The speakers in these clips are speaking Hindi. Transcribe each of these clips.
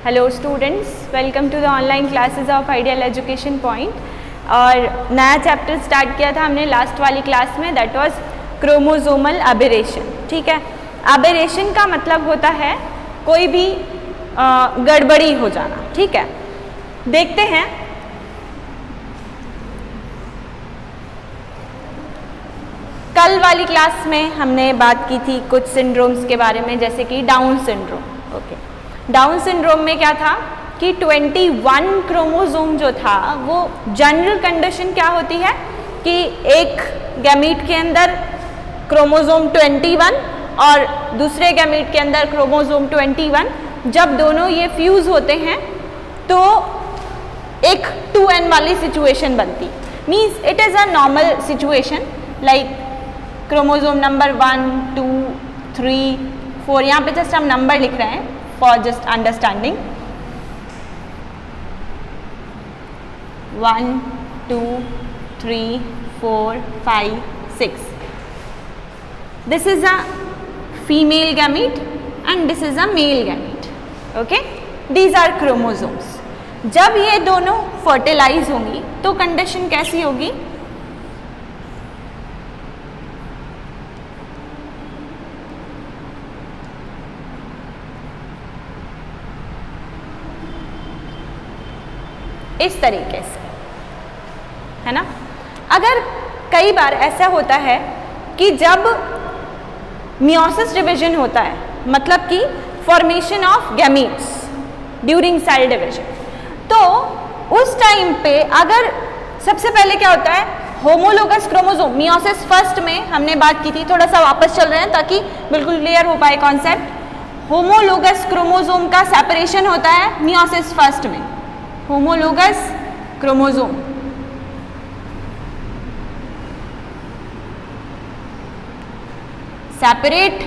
Hello students, welcome to the online classes of Ideal Education Point. और नया चैप्टर स्टार्ट किया था हमने लास्ट वाली क्लास में, दैट वाज क्रोमोसोमल एबेरेशन। ठीक है, एबेरेशन का मतलब होता है कोई भी गड़बड़ी हो जाना। ठीक है, देखते हैं। कल वाली क्लास में हमने बात की थी कुछ सिंड्रोम्स के बारे में, जैसे कि down syndrome. Okay, down syndrome में क्या था कि 21 क्रोमोसोम जो था वो जनरल कंडीशन क्या होती है कि एक गैमीट के अंदर क्रोमोसोम 21 और दूसरे गैमीट के अंदर क्रोमोसोम 21, जब दोनों ये फ्यूज होते हैं तो एक 2n वाली सिचुएशन बनती। Means it is a normal situation, like chromosome number 1, 2, 3, 4, यहाँ पे जस्ट हम नंबर लिख रहे हैं for just understanding. 1, 2, 3, 4, 5, 6. This is a female gamete and this is a male gamete. Okay? These are chromosomes. जब ये दोनों फर्टिलाइज होंगी तो कंडीशन कैसी होगी? इस तरीके से, है ना। अगर कई बार ऐसा होता है कि जब मियोसिस डिवीजन होता है, मतलब कि formation of gametes during cell division, तो उस टाइम पे अगर सबसे पहले क्या होता है, होमोलोगस क्रोमोसोम, मियोसिस फर्स्ट में हमने बात की थी, थोड़ा सा वापस चल रहे हैं ताकि बिल्कुल क्लियर हो पाए कॉन्सेप्ट। होमोलोगस क्रोमोसोम का सेपरेशन होता है मियोसिस फर्स्ट में, homologous chromosome. Separate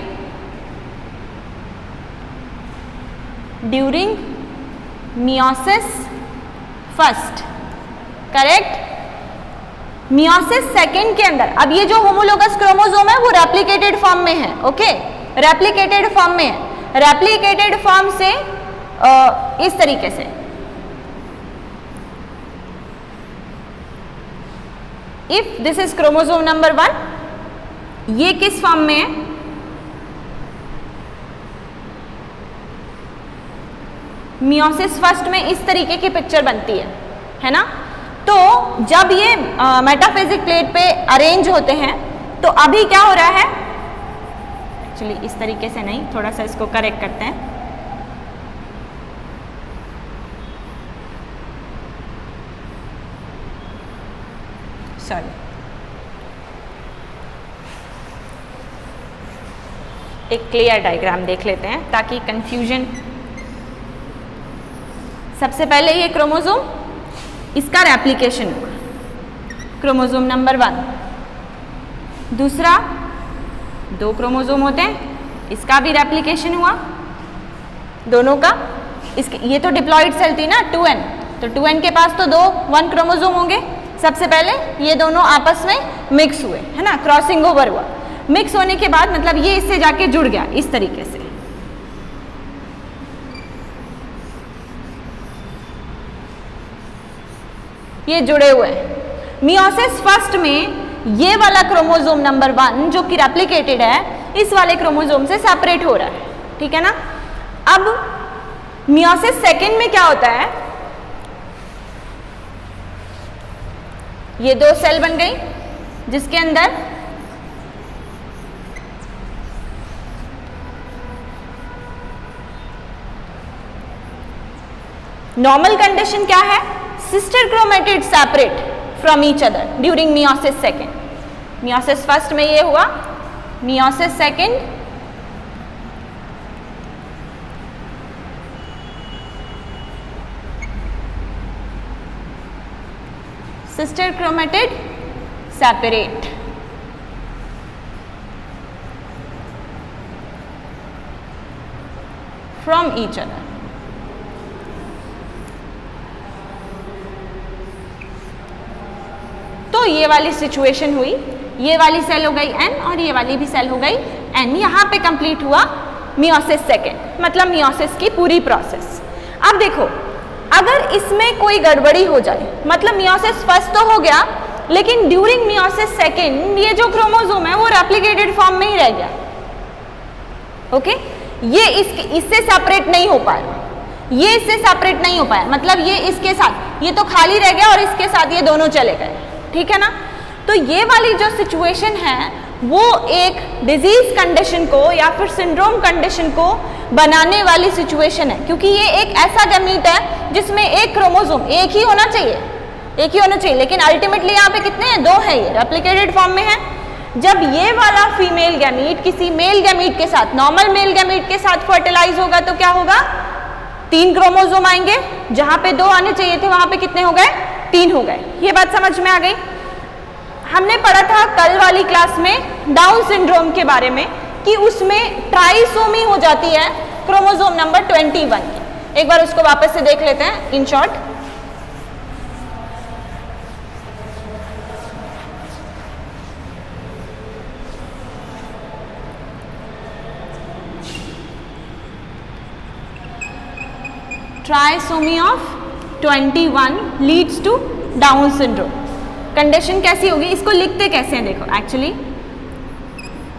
during meiosis first, correct. Meiosis second के अंदर, अब ये जो होमोलोगस क्रोमोसोम है वो रेप्लिकेटेड फॉर्म में है। ओके, रेप्लिकेटेड फॉर्म में है। रेप्लिकेटेड फॉर्म से इस तरीके से, if this is chromosome number 1, ये किस फॉर्म में है? मियोसिस फर्स्ट में इस तरीके की पिक्चर बनती है ना। तो जब ये मेटाफेजिक प्लेट पे अरेंज होते हैं तो अभी क्या हो रहा है, एक्चुअली इस तरीके से नहीं, थोड़ा सा इसको करेक्ट करते हैं। सॉरी, एक क्लियर डायग्राम देख लेते हैं ताकि कंफ्यूजन। सबसे पहले ये क्रोमोसोम, इसका रेप्लिकेशन हुआ, क्रोमोसोम नंबर 1। दूसरा, 2 क्रोमोसोम होते हैं, इसका भी रेप्लिकेशन हुआ, दोनों का। इसके ये तो डिप्लॉइड सेल थी ना 2n, तो 2n के पास तो 1 क्रोमोसोम होंगे। सबसे पहले ये दोनों आपस में मिक्स हुए, है ना, क्रॉसिंग ओवर हुआ। मिक्स होने के बाद मतलब ये इससे जाके जुड़ गया इस तरीके से। ये जुड़े हुए हैं। मियोसिस फर्स्ट में ये वाला क्रोमोसोम नंबर 1 जो कि रेप्लिकेटेड है, इस वाले क्रोमोसोम से सेपरेट हो रहा है। ठीक है ना। अब मियोसिस सेकेंड में क्या होता है, ये 2 सेल बन गई जिसके अंदर नॉर्मल कंडीशन क्या है, sister chromatid separate from each other during meiosis second. Meiosis first में ये हुआ, meiosis second sister chromatid separate from each other। तो ये वाली सिचुएशन हुई, ये वाली सेल हो गई n और ये वाली भी सेल हो गई n। यहाँ पे कंप्लीट हुआ मियोसिस सेकेंड, मतलब मियोसिस की पूरी प्रोसेस। अब देखो, अगर इसमें कोई गड़बड़ी हो जाए, मतलब मियोसिस फर्स्ट तो हो गया, लेकिन ड्यूरिंग मियोसिस सेकेंड ये जो क्रोमोसोम है वो रेप्लिकेटेड फॉर्म में ही रह गया, ओके, ये इससे सेपरेट नहीं हो पाया, ये इससे सेपरेट नहीं हो पाया, मतलब ये इसके साथ, ये तो खाली रह गया और इसके साथ ये दोनों चले गए, ठीक है ना। तो ये वाली जो सिचुएशन है वो एक डिजीज कंडीशन को या फिर सिंड्रोम कंडीशन को बनाने वाली सिचुएशन है, क्योंकि ये एक ऐसा गैमीट है जिसमें एक क्रोमोसोम एक ही होना चाहिए, लेकिन अल्टीमेटली यहाँ पे कितने हैं, 2 है, ये रेप्लिकेटेड फॉर्म में है। जब ये वाला फीमेल गैमीट किसी मेल गैमीट के साथ, नॉर्मल मेल गैमीट के साथ फर्टिलाइज होगा तो क्या होगा, 3 क्रोमोसोम आएंगे, जहां पे 2 आने चाहिए थे वहां पे कितने हो गए, 3 हो गए। ये बात समझ में आ गई। हमने पढ़ा था कल वाली क्लास में डाउन सिंड्रोम के बारे में कि उसमें ट्राइसोमी हो जाती है क्रोमोसोम नंबर 21 की। एक बार उसको वापस से देख लेते हैं in short. Trisomy of 21 leads to Down syndrome. Condition कैसी होगी, इसको लिखते कैसे हैं, देखो एक्चुअली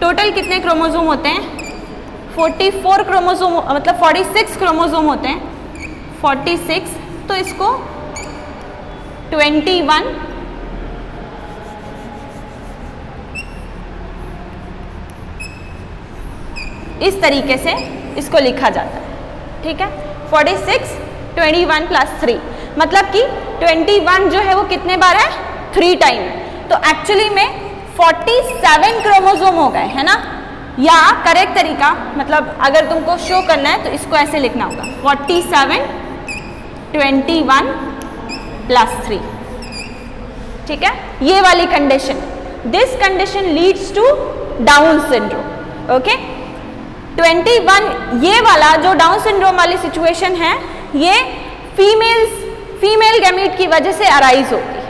टोटल कितने क्रोमोसोम होते हैं, 44 क्रोमोसोम, मतलब 46 क्रोमोसोम होते हैं, 46, तो इसको 21 इस तरीके से इसको लिखा जाता है, ठीक है। 46 21 + 3, मतलब कि 21 जो है वो कितने बार है, 3 टाइम, तो एक्चुअली में 47 क्रोमोसोम हो गए, है ना। या करेक्ट तरीका, मतलब अगर तुमको शो करना है तो इसको ऐसे लिखना होगा, 47 21 + 3, ठीक है। ये वाली condition, this condition leads to Down syndrome, okay. 21 ये वाला जो डाउन सिंड्रोम वाली सिचुएशन है, ये फीमेल गैमीट की वजह से अराइज होती है,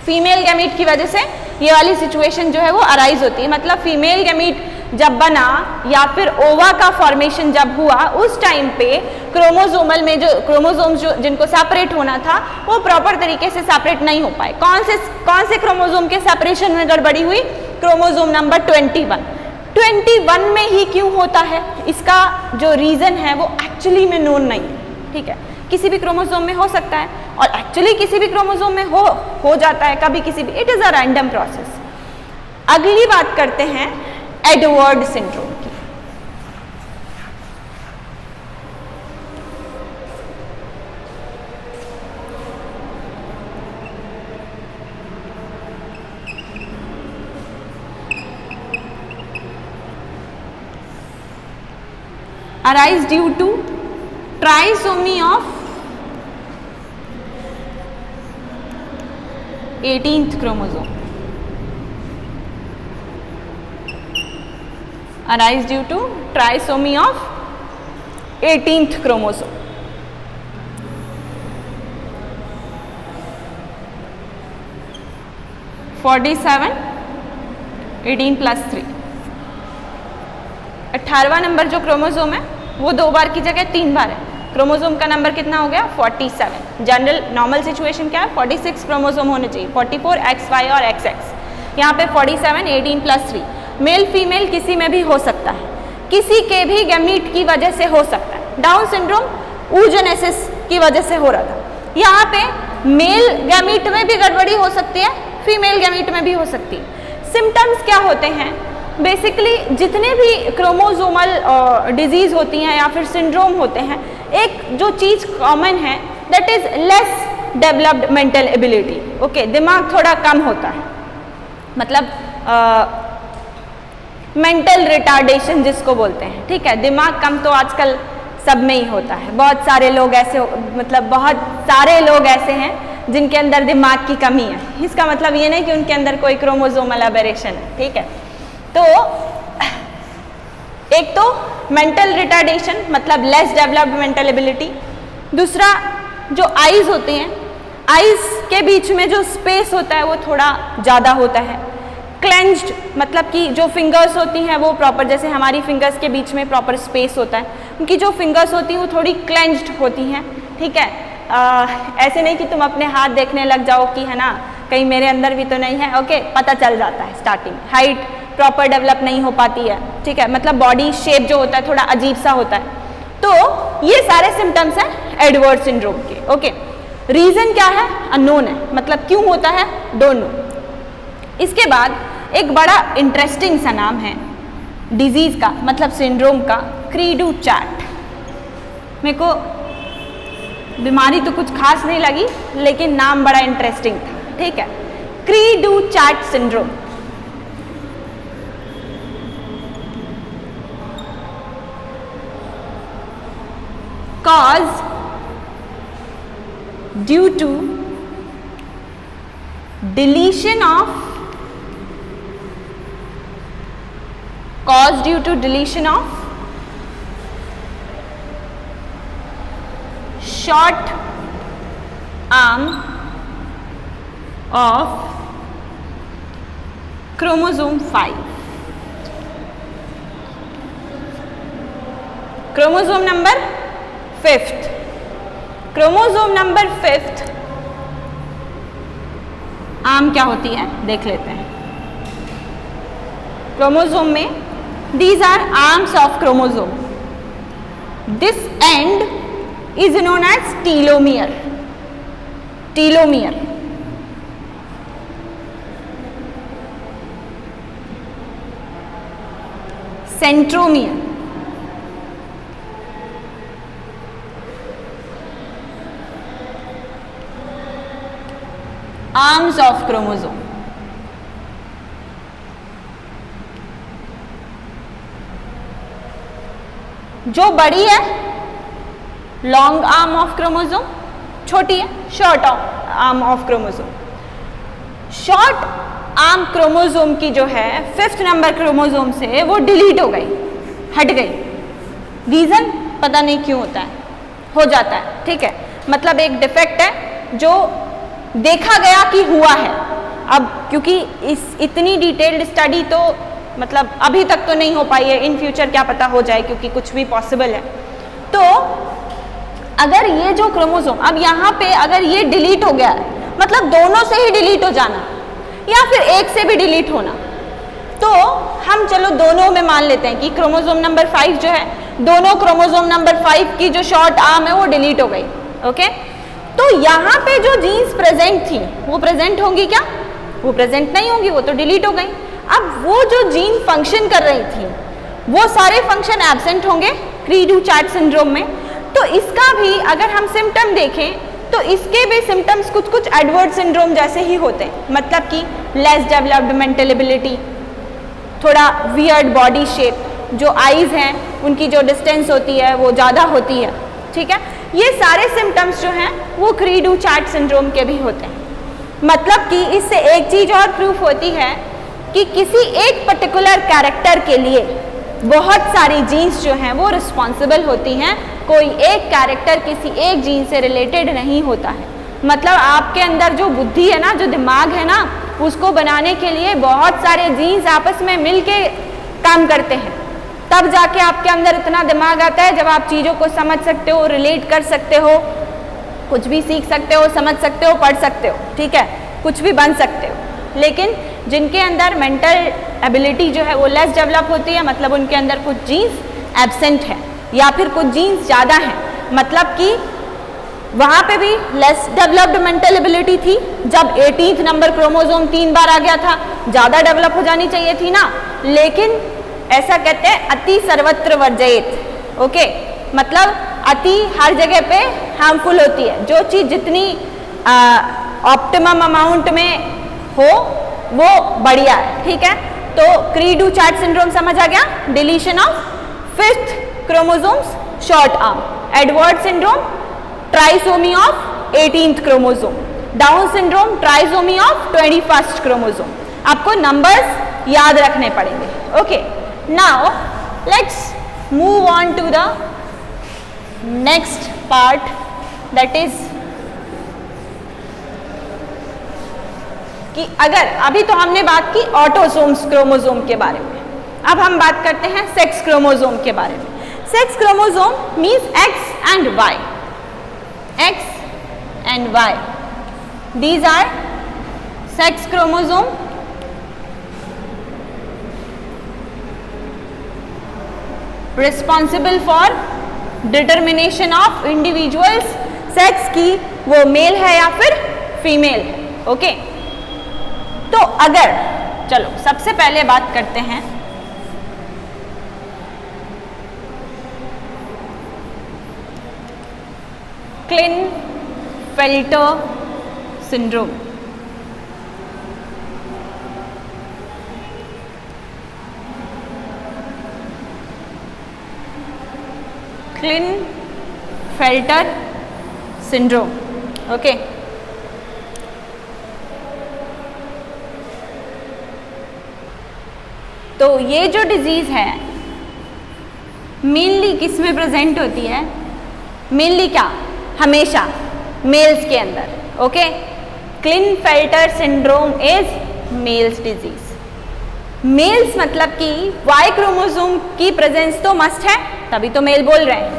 फीमेल गैमीट की वजह से ये वाली सिचुएशन जो है वो अराइज होती है। मतलब फीमेल गैमीट जब बना या फिर ओवा का फॉर्मेशन जब हुआ, उस टाइम पे क्रोमोसोमल में जो क्रोमोसोम्स जो जिनको सेपरेट होना था वो प्रॉपर तरीके से सेपरेट नहीं हो पाए। कौन से क्रोमोसोम के सेपरेशन में गड़बड़ी हुई, क्रोमोसोम नंबर 21 में ही क्यों होता है, इसका जो रीजन है वो एक्चुअली में नोन नहीं है, ठीक है। किसी भी क्रोमोसोम में हो सकता है और एक्चुअली किसी भी क्रोमोसोम में हो जाता है, कभी किसी भी, it is a random process. अगली बात करते हैं एडवर्ड सिंड्रोम की। arise due to trisomy of 18th chromosome, arise due to trisomy of 18th chromosome। (47) 18 + 3, 18वां number जो क्रोमोसोम है वो 2 बार की जगह 3 बार है। क्रोमोसोम का नंबर कितना हो गया, 47। जनरल नॉर्मल सिचुएशन क्या है, 46 क्रोमोसोम होने चाहिए, 44 XY और XX। यहाँ पे 47 18 + 3, मेल फीमेल किसी में भी हो सकता है, किसी के भी गैमीट की वजह से हो सकता है। डाउन सिंड्रोम oogenesis की वजह से हो रहा था। यहाँ पे मेल गैमीट में भी गड़बड़ी हो सकती है, फीमेल गैमीट में भी हो सकती है। सिम्टम्स क्या होते हैं, बेसिकली जितने भी क्रोमोसोमल डिजीज होती हैं या फिर सिंड्रोम होते हैं, एक जो चीज़ कॉमन है that is less developed mental ability, okay. दिमाग थोड़ा कम होता है, मतलब मेंटल रिटार्डेशन जिसको बोलते हैं, ठीक है। दिमाग कम तो आजकल सब में ही होता है, बहुत सारे लोग ऐसे, मतलब बहुत सारे लोग ऐसे हैं जिनके अंदर दिमाग की कमी है। इसका मतलब ये नहीं कि उनके अंदर कोई क्रोमोसोमल एबेरेशन है, ठीक है। तो एक तो मेंटल रिटार्डेशन मतलब लेस डेवलप्ड मेंटल एबिलिटी, दूसरा जो आईज होती हैं, आईज के बीच में जो स्पेस होता है वो थोड़ा ज़्यादा होता है। क्लेंज्ड मतलब कि जो फिंगर्स होती हैं वो प्रॉपर, जैसे हमारी फिंगर्स के बीच में प्रॉपर स्पेस होता है उनकी जो फिंगर्स होती हैं वो थोड़ी क्लेंज्ड होती हैं, ठीक है। ऐसे नहीं कि तुम अपने हाथ देखने लग जाओ कि है ना कहीं मेरे अंदर भी तो नहीं है, ओके, पता चल जाता है स्टार्टिंग। हाइट प्रॉपर डेवलप नहीं हो पाती है, ठीक है, मतलब बॉडी शेप जो होता है थोड़ा अजीब सा होता है। तो ये सारे सिम्टम्स हैं एडवर्ड सिंड्रोम के, ओके। रीजन क्या है? अननोन है, मतलब क्यों होता है डोंट नो। इसके बाद एक बड़ा इंटरेस्टिंग सा नाम है डिजीज का, मतलब सिंड्रोम का, क्री डू चैट। मेरे को बीमारी तो कुछ खास नहीं लगी लेकिन नाम बड़ा इंटरेस्टिंग था, ठीक है, क्री do chat syndrome. Caused due to deletion of short arm of chromosome 5. Chromosome number 5th, chromosome number 5th arm क्या होती है देख लेते हैं। क्रोमोसोम में these are arms of chromosome. This end is known as telomere. Telomere centromere, arms of chromosome. जो बड़ी है लॉन्ग आर्म ऑफ क्रोमोसोम, छोटी है short arm of chromosome. Short arm chromosome की जो है 5th नंबर क्रोमोसोम से वो डिलीट हो गई, हट गई। रीजन पता नहीं क्यों होता है, हो जाता है, ठीक है, मतलब एक डिफेक्ट है जो देखा गया कि हुआ है। अब क्योंकि इतनी डिटेल्ड स्टडी तो मतलब अभी तक तो नहीं हो पाई है, इन फ्यूचर क्या पता हो जाए क्योंकि कुछ भी पॉसिबल है। तो अगर ये जो क्रोमोसोम अब यहाँ पे अगर ये डिलीट हो गया मतलब दोनों से ही डिलीट हो जाना या फिर एक से भी डिलीट होना, तो हम चलो दोनों में मान लेते हैं कि क्रोमोसोम नंबर 5 जो है, दोनों क्रोमोसोम नंबर 5 की जो शॉर्ट आर्म है वो डिलीट हो गई, ओके। तो यहाँ पे जो जीन्स प्रेजेंट थी वो प्रेजेंट होंगी क्या? वो प्रेजेंट नहीं होंगी, वो तो डिलीट हो गई। अब वो जो जीन फंक्शन कर रही थी वो सारे फंक्शन एब्सेंट होंगे क्री डू चैट सिंड्रोम में। तो इसका भी अगर हम सिम्टम देखें तो इसके भी सिम्टम्स कुछ कुछ एडवर्ड सिंड्रोम जैसे ही होते हैं, मतलब कि लेस डेवलप्ड मेंटल एबिलिटी, थोड़ा वियर्ड बॉडी शेप, जो आईज हैं उनकी जो डिस्टेंस होती है वो ज़्यादा होती है, ठीक है। ये सारे सिम्टम्स जो हैं वो क्री डू चैट सिंड्रोम के भी होते हैं। मतलब कि इससे एक चीज़ और प्रूफ होती है कि किसी एक पर्टिकुलर कैरेक्टर के लिए बहुत सारी जीन्स जो हैं वो रिस्पॉन्सिबल होती हैं, कोई एक कैरेक्टर किसी एक जीन से रिलेटेड नहीं होता है। मतलब आपके अंदर जो बुद्धि है ना, जो दिमाग है ना, उसको बनाने के लिए बहुत सारे जीन्स आपस में मिल के काम करते हैं, तब जाके आपके अंदर इतना दिमाग आता है जब आप चीज़ों को समझ सकते हो, रिलेट कर सकते हो, कुछ भी सीख सकते हो, समझ सकते हो, पढ़ सकते हो, ठीक है, कुछ भी बन सकते हो। लेकिन जिनके अंदर मेंटल एबिलिटी जो है वो लेस डेवलप होती है, मतलब उनके अंदर कुछ जीन्स एब्सेंट है या फिर कुछ जीन्स ज़्यादा हैं, मतलब कि वहाँ पे भी लेस डेवलप्ड मेंटल एबिलिटी थी। जब 18th नंबर क्रोमोसोम 3 बार आ गया था, ज़्यादा डेवलप हो जानी चाहिए थी ना, लेकिन ऐसा कहते हैं अति सर्वत्र वर्जयेत, ओके, मतलब अति हर जगह पे हार्मफुल होती है। जो चीज़ जितनी ऑप्टिमम अमाउंट में हो वो बढ़िया है, ठीक है। तो क्री डू चैट सिंड्रोम समझ आ गया, deletion of 5th chromosomes short arm. Edward syndrome trisomy of 18th chromosome. Down syndrome trisomy of 21st chromosome. आपको नंबर्स याद रखने पड़ेंगे, okay. Now let's move on to the next part, that is कि अगर अभी तो हमने बात की ऑटोसोम्स क्रोमोसोम के बारे में, अब हम बात करते हैं सेक्स क्रोमोसोम के बारे में। Sex chromosome means X and Y, X and Y, these are sex chromosome. Responsible for determination of individuals sex की वो मेल है या फिर फीमेल है. ओके तो अगर चलो सबसे पहले बात करते हैं क्लिनफेल्टर सिंड्रोम. क्लिनफेल्टर सिंड्रोम. ओके तो ये जो डिजीज है मेनली किस में प्रेजेंट होती है? मेनली क्या? हमेशा मेल्स के अंदर. Okay Klinefelter syndrome is males disease. Males मतलब कि वाई क्रोमोसोम की प्रेजेंस तो मस्ट है, तभी तो मेल बोल रहे हैं.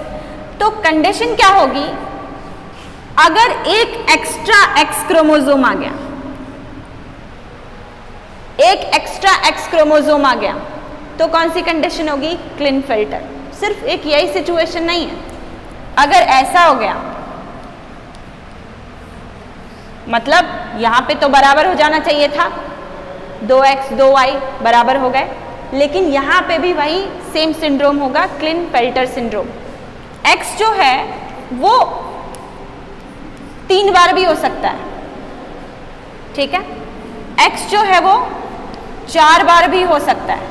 तो कंडीशन क्या होगी? अगर एक एक्स्ट्रा एक्स क्रोमोसोम आ गया, एक एक्स्ट्रा एक्स क्रोमोसोम आ गया तो कौन सी कंडीशन होगी? क्लिनफेल्टर. सिर्फ एक यही सिचुएशन नहीं है, अगर ऐसा हो गया मतलब यहां पे तो बराबर हो जाना चाहिए था, 2x 2y बराबर हो गए, लेकिन यहां पे भी वही सेम सिंड्रोम होगा, क्लिनफेल्टर सिंड्रोम. x जो है वो 3 बार भी हो सकता है, ठीक है. x जो है वो 4 बार भी हो सकता है.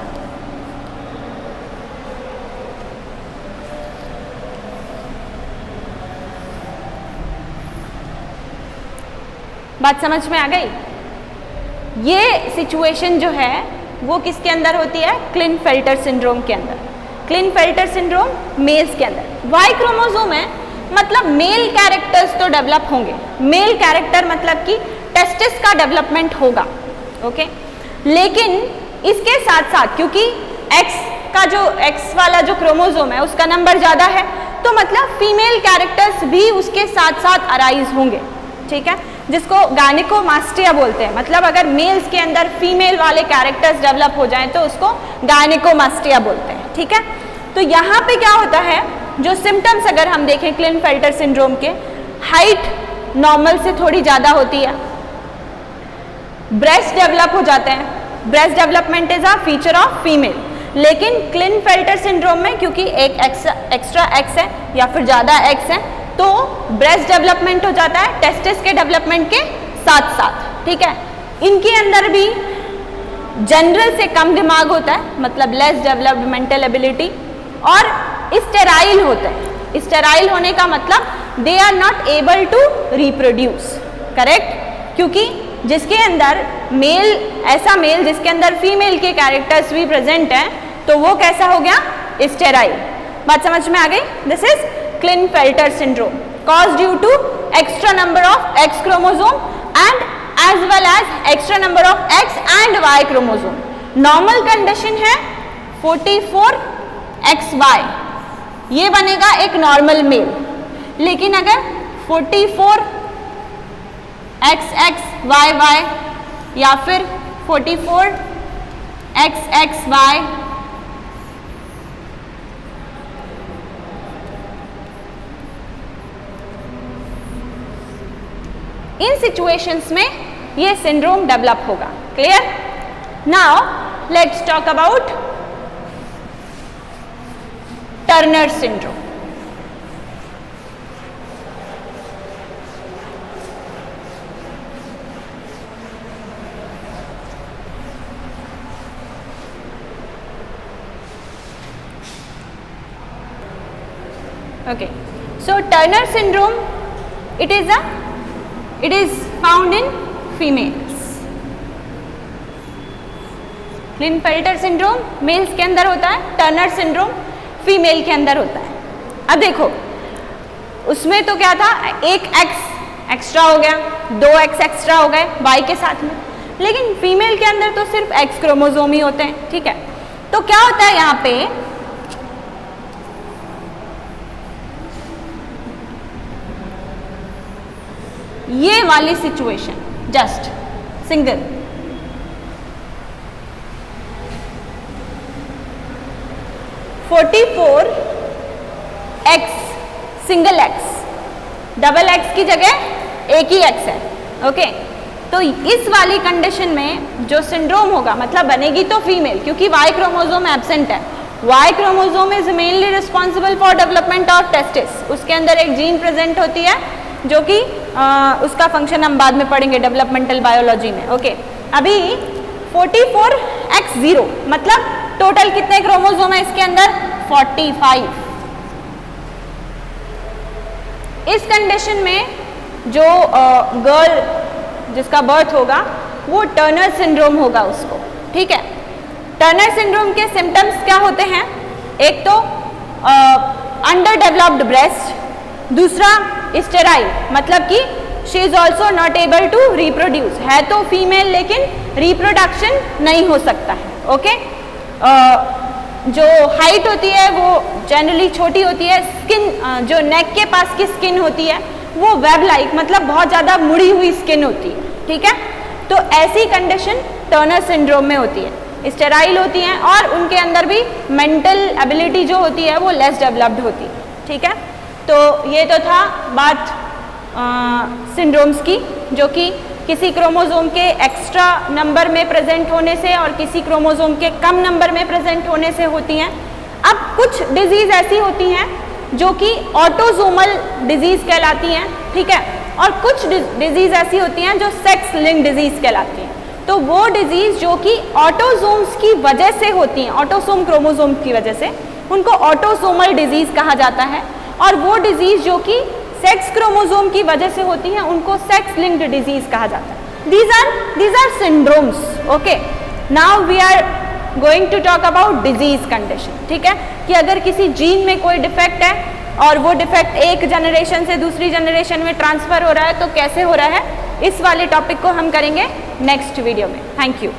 बात समझ में आ गई? ये सिचुएशन जो है वो किसके अंदर होती है? क्लिनफेल्टर सिंड्रोम के अंदर. क्लिनफेल्टर सिंड्रोम मेल्स के अंदर. वाई क्रोमोसोम है मतलब मेल कैरेक्टर्स तो डेवलप होंगे. मेल कैरेक्टर मतलब कि टेस्टिस का डेवलपमेंट होगा. ओके लेकिन इसके साथ साथ क्योंकि एक्स का जो एक्स वाला जो क्रोमोसोम है उसका नंबर ज़्यादा है तो मतलब फीमेल कैरेक्टर्स भी उसके साथ साथ अराइज होंगे. ठीक है जिसको गायनेकोमास्टिया बोलते हैं. मतलब अगर मेल्स के अंदर फीमेल वाले कैरेक्टर्स डेवलप हो जाएं तो उसको गायनेकोमास्टिया बोलते हैं. ठीक है तो यहाँ पे क्या होता है, जो सिम्टम्स अगर हम देखें क्लिनफेल्टर सिंड्रोम के, हाइट नॉर्मल से थोड़ी ज़्यादा होती है, ब्रेस्ट डेवलप हो जाते हैं. Breast development is a feature of female. लेकिन क्लिनफेल्टर सिंड्रोम में क्योंकि एक एक्स्ट्रा एक्स है या फिर ज़्यादा एक्स है तो ब्रेस्ट डेवलपमेंट हो जाता है टेस्टिस के डेवलपमेंट के साथ साथ. ठीक है इनके अंदर भी जनरल से कम दिमाग होता है, मतलब लेस डेवलप्ड मेंटल एबिलिटी, और स्टेराइल होते हैं. स्टेराइल होने का मतलब they are not able to reproduce. Correct क्योंकि जिसके अंदर मेल, ऐसा मेल जिसके अंदर फीमेल के कैरेक्टर्स भी प्रेजेंट हैं तो वो कैसा हो गया? स्टेराइल. बात समझ में आ गई? This is Klinefelter syndrome caused due to extra number of X chromosome and as well as extra number of X and Y chromosome. Normal condition है 44XY, ये बनेगा एक नॉर्मल मेल. लेकिन अगर 44XXYY या फिर 44XXY इन सिचुएशंस में ये सिंड्रोम डेवलप होगा. Clear? Now let's talk about Turner syndrome. Okay, so Turner syndrome, it is found in females. Klinefelter syndrome males के अंदर होता है, टर्नर सिंड्रोम फीमेल के अंदर होता है. अब देखो उसमें तो क्या था, एक एक्स एक्स्ट्रा हो गया, 2x एक्स्ट्रा हो गए y के साथ में, लेकिन फीमेल के अंदर तो सिर्फ एक्स क्रोमोसोम ही होते हैं. ठीक है तो क्या होता है यहाँ पे, ये वाली situation, just single. x single x, double x की जगह एक ही x है, ओके। तो इस वाली कंडीशन में जो सिंड्रोम होगा, मतलब बनेगी तो फीमेल, क्योंकि Y क्रोमोसोम एब्सेंट है। Y chromosome is mainly responsible for development of testis. उसके अंदर एक जीन प्रेजेंट होती है जो कि उसका फंक्शन हम बाद में पढ़ेंगे डेवलपमेंटल बायोलॉजी में, ओके। अभी 44x0 मतलब टोटल कितने क्रोमोसोम है इसके अंदर? 45। इस कंडीशन में जो गर्ल जिसका बर्थ होगा वो टर्नर सिंड्रोम होगा उसको, ठीक है। टर्नर सिंड्रोम के सिम्टम्स क्या होते हैं? एक तो अंडर डेवलप्ड ब्रेस्ट, दूसरा स्टेराइल, मतलब कि she is also not able to reproduce, है तो फीमेल लेकिन रिप्रोडक्शन नहीं हो सकता है, ओके। जो हाइट होती है वो जनरली छोटी होती है। स्किन जो नेक के पास की स्किन होती है वो वेब लाइक, मतलब बहुत ज़्यादा मुड़ी हुई स्किन होती है, ठीक है। तो ऐसी कंडीशन टर्नर सिंड्रोम में होती है। स्टेराइल होती हैं और उनके अंदर भी मेंटल एबिलिटी जो होती है वो लेस डेवलप्ड होती है, ठीक है। तो ये तो था बात सिंड्रोम्स की, जो कि किसी क्रोमोसोम के एक्स्ट्रा नंबर में प्रेजेंट होने से और किसी क्रोमोसोम के कम नंबर में प्रेजेंट होने से होती हैं। अब कुछ डिजीज ऐसी होती हैं जो कि ऑटोसोमल डिजीज कहलाती हैं, ठीक है, और कुछ डिजीज ऐसी होती हैं जो सेक्स लिंक डिजीज कहलाती हैं। तो वो डिजीज जो कि ऑटोसोम्स की वजह से होती हैं, ऑटोसोम क्रोमोसोम की वजह से, उनको ऑटोसोमल डिजीज कहा जाता है। और वो डिजीज जो कि सेक्स क्रोमोसोम की वजह से होती हैं उनको सेक्स लिंक्ड डिजीज कहा जाता है। These are syndromes, okay. Now we are going to talk about disease condition, ठीक है, कि अगर किसी जीन में कोई डिफेक्ट है और वो डिफेक्ट एक जनरेशन से दूसरी जनरेशन में ट्रांसफर हो रहा है तो कैसे हो रहा है, इस वाले टॉपिक को हम करेंगे नेक्स्ट वीडियो में। Thank you.